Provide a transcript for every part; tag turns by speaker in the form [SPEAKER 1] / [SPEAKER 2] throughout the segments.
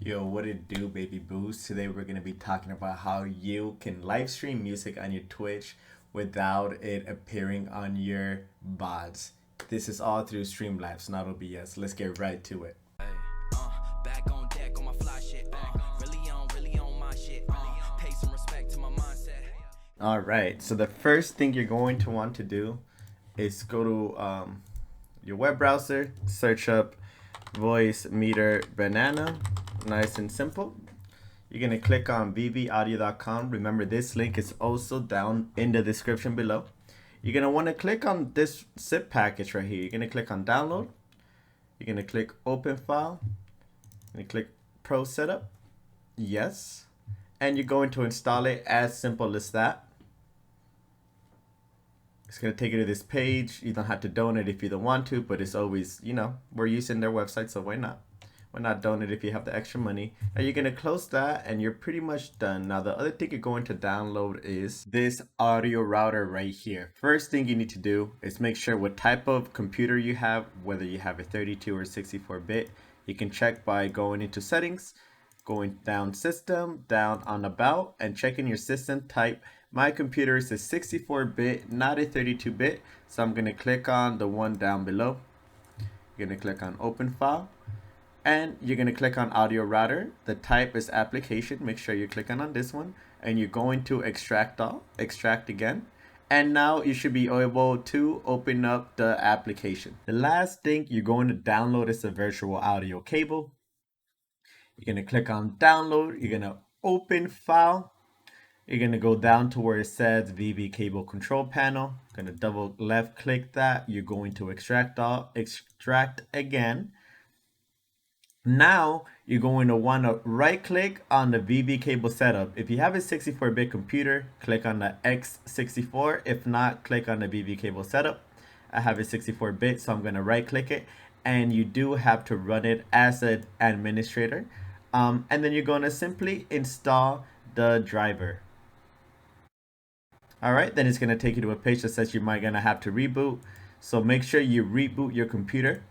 [SPEAKER 1] Yo, what it do, baby boos? Today we're gonna be talking about how you can live stream music on your Twitch without it appearing on your vods. This is all through Streamlabs, not OBS. Let's get right to it.
[SPEAKER 2] Back on deck on my fly shit. Really on my shit. Pay some respect to my mindset.
[SPEAKER 1] All right. So the first thing you're going to want to do is go to your web browser, search up Voicemeter Banana, nice and simple. You're going to click on vvaudio.com. Remember, this link is also down in the description below. You're going to want to click on this zip package right here. You're going to click on download. You're going to click open file. You're going to click pro setup. Yes. And you're going to install it, as simple as that. It's going to take you to this page. You don't have to donate if you don't want to, but it's always, we're using their website, so why not? Why not donate if you have the extra money? Now you're going to close that and you're pretty much done. Now the other thing you're going to download is this audio router right here. First thing you need to do is make sure what type of computer you have, whether you have a 32 or 64-bit. You can check by going into settings, going down system, down on about, and checking your system type. My computer is a 64-bit, not a 32-bit. So I'm going to click on the one down below. You're going to click on open file. And you're going to click on audio router. The type is application. Make sure you're clicking on this one. And you're going to extract all. Extract again. And now you should be able to open up the application. The last thing you're going to download is a virtual audio cable. You're going to click on download. You're going to open file. You're going to go down to where it says VV cable control panel. Going to double left click that. You're going to extract all. Extract again. Now you're going to want to right click on the VV cable setup. If you have a 64-bit computer, click on the X64. If not, click on the VV cable setup. I have a 64-bit, so I'm going to right click it. And you do have to run it as an administrator. And then you're going to simply install the driver. All right, then it's going to take you to a page that says you might going to have to reboot. So make sure you reboot your computer.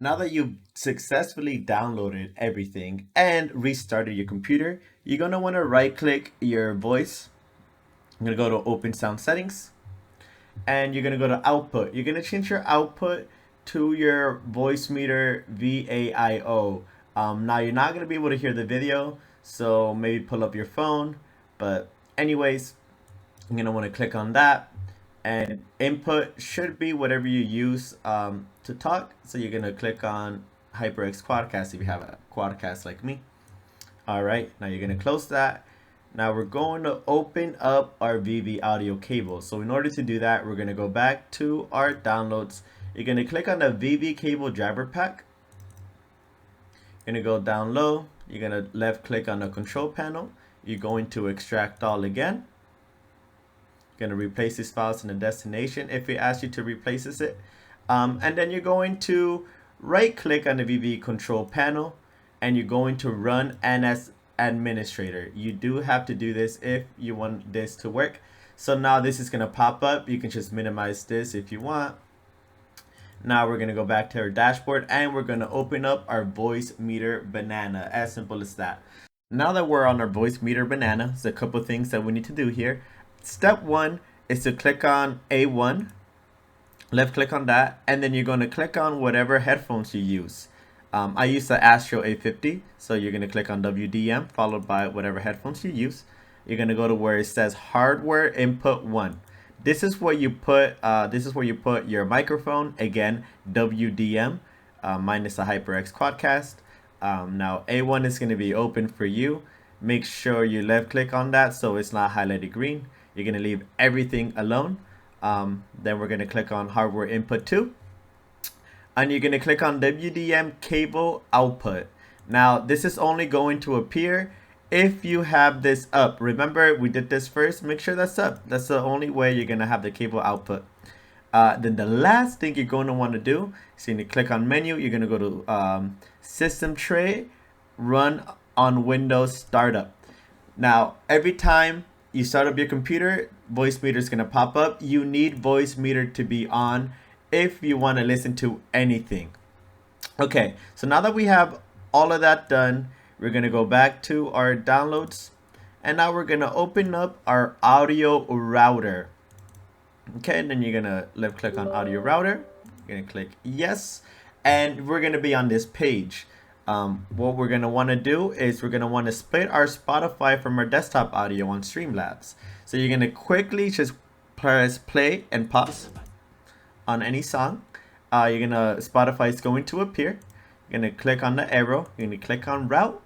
[SPEAKER 1] Now that you've successfully downloaded everything and restarted your computer, you're going to want to right click your voice. I'm going to go to open sound settings and you're going to go to output. You're going to change your output to your Voicemeter VAIO. Now you're not going to be able to hear the video, so maybe pull up your phone. But anyways, I'm going to want to click on that. And input should be whatever you use to talk. So you're going to click on HyperX Quadcast if you have a Quadcast like me. All right, now you're going to close that. Now we're going to open up our VV audio cable. So in order to do that, we're going to go back to our downloads. You're going to click on the VV cable driver pack. You're going to go down low. You're going to left click on the control panel. You're going to extract all again. Going to replace these files in the destination if it asks you to replace it. And then you're going to right click on the VV control panel and you're going to run as administrator. You do have to do this if you want this to work. So now this is going to pop up. You can just minimize this if you want. Now we're going to go back to our dashboard and we're going to open up our Voicemeter Banana. As simple as that. Now that we're on our Voicemeter Banana, there's a couple things that we need to do here. Step one is to click on A1, left click on that, and then you're going to click on whatever headphones you use. I use the Astro A50, so you're going to click on WDM followed by whatever headphones you use. You're going to go to where it says hardware input 1. This is where you put your microphone, again WDM, minus the HyperX Quadcast. Now A1 is going to be open for you. Make sure you left click on that so it's not highlighted green. You're going to leave everything alone. Then we're going to click on hardware input 2. And you're going to click on WDM cable output. Now this is only going to appear if you have this up. Remember, we did this first. Make sure that's up. That's the only way you're going to have the cable output. Then the last thing you're going to want to do is you're going to click on menu. You're going to go to system tray, run on Windows startup. Now every time you start up your computer, Voicemeter is going to pop up. You need Voicemeter to be on if you want to listen to anything. Okay, so now that we have all of that done, We're gonna go back to our downloads, and now we're gonna open up our audio router. Okay, and then you're gonna left click on audio router. You're gonna click yes, and we're gonna be on this page. What we're gonna want to do is we're gonna want to split our Spotify from our desktop audio on Streamlabs. So you're gonna quickly just press play and pause on any song. Spotify is going to appear. You're gonna click on the arrow. You're gonna click on route,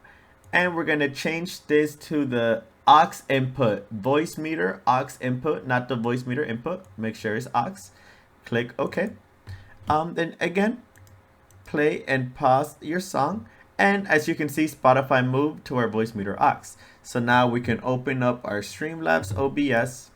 [SPEAKER 1] and we're gonna change this to the aux input, voice meter aux input, not the voice meter input. Make sure it's aux. Click OK. Then again, play and pause your song, and as you can see, Spotify moved to our voice meter aux. So now we can open up our Streamlabs OBS.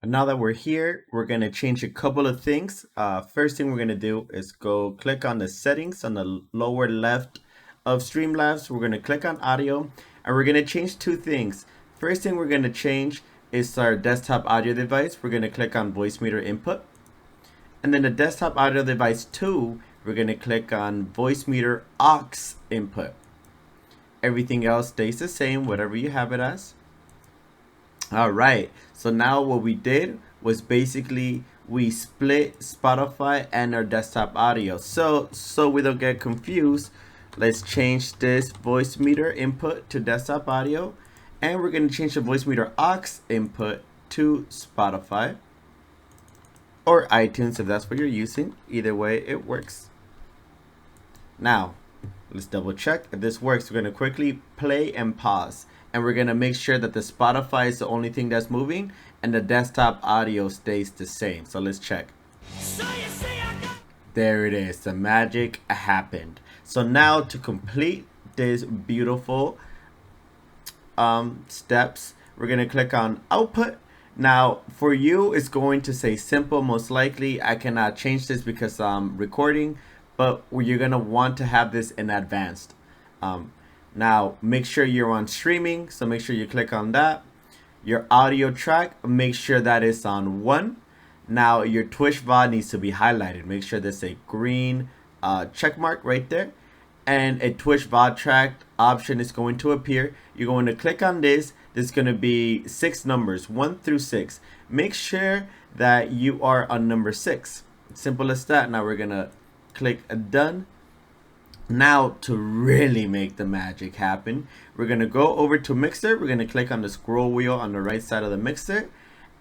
[SPEAKER 1] And now that we're here, we're gonna change a couple of things. First thing we're gonna do is go click on the settings on the lower left of Streamlabs. We're gonna click on audio, and we're gonna change two things. First thing we're gonna change is our desktop audio device. We're gonna click on voice meter input, and then the desktop audio device 2, we're gonna click on voice meter aux input. Everything else stays the same, whatever you have it as. All right, so now what we did was basically we split Spotify and our desktop audio. So we don't get confused, let's change this voice meter input to desktop audio, and we're gonna change the voice meter aux input to Spotify or iTunes if that's what you're using. Either way, it works. Now, let's double check if this works. We're gonna quickly play and pause, and we're gonna make sure that the Spotify is the only thing that's moving and the desktop audio stays the same. So let's check. There it is, the magic happened. So now to complete this beautiful steps, we're gonna click on output. Now for you, it's going to say simple. Most likely I cannot change this because I'm recording, but you're gonna want to have this in advanced. Now make sure you're on streaming, so make sure you click on that. Your audio track, make sure that is on 1. Now your Twitch VOD needs to be highlighted. Make sure there's a green check mark right there, and a Twitch VOD track option is going to appear. You're going to click on this. There's going to be 6 numbers, 1 through 6. Make sure that you are on number 6. Simple as that. Now we're going to click done. Now to really make the magic happen, we're going to go over to Mixer. We're going to click on the scroll wheel on the right side of the Mixer,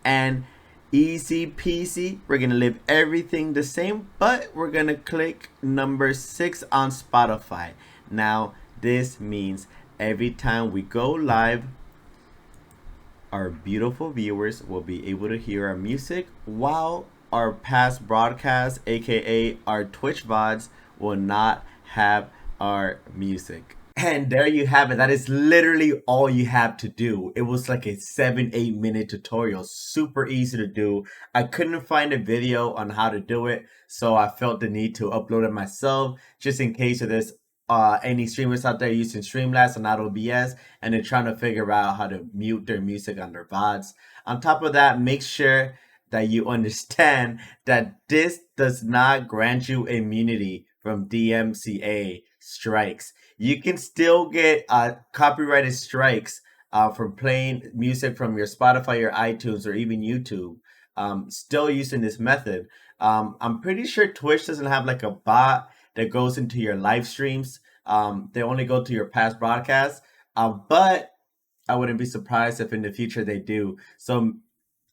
[SPEAKER 1] and easy peasy, we're going to leave everything the same, but we're going to click number 6 on Spotify. Now this means every time we go live, our beautiful viewers will be able to hear our music, while our past broadcasts, aka our Twitch VODs, will not have our music. And there you have it. That is literally all you have to do. It was like a 7-8 minute tutorial, super easy to do. I couldn't find a video on how to do it, so I felt the need to upload it myself, just in case there's any streamers out there using Streamlabs and not OBS, and they're trying to figure out how to mute their music on their VODs. On top of that, make sure that you understand that this does not grant you immunity from DMCA strikes. You can still get copyrighted strikes from playing music from your Spotify or iTunes or even YouTube, still using this method. I'm pretty sure Twitch doesn't have like a bot that goes into your live streams. They only go to your past broadcasts, but I wouldn't be surprised if in the future they do. So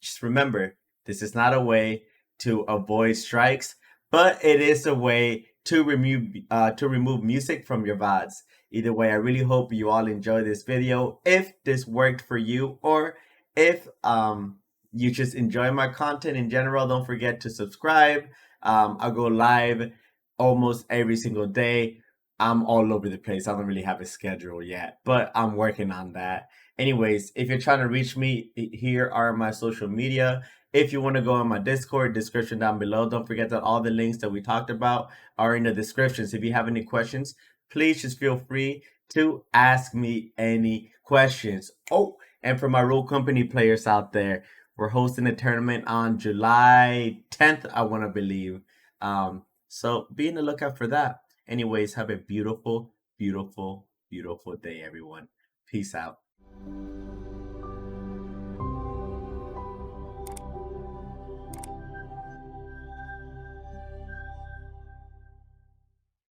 [SPEAKER 1] just remember, this is not a way to avoid strikes, but it is a way to remove music from your VODs. Either way, I really hope you all enjoy this video. If this worked for you, or if you just enjoy my content in general, don't forget to subscribe. I'll go live almost every single day. I'm all over the place. I don't really have a schedule yet, but I'm working on that. Anyways, if you're trying to reach me, here are my social media. If you want to go on my Discord, description down below. Don't forget that all the links that we talked about are in the descriptions. If you have any questions, please just feel free to ask me any questions. Oh, and for my Roll Company players out there, we're hosting a tournament on July 10th, I want to believe. So be on the lookout for that. Anyways, have a beautiful, beautiful beautiful day, everyone. Peace out.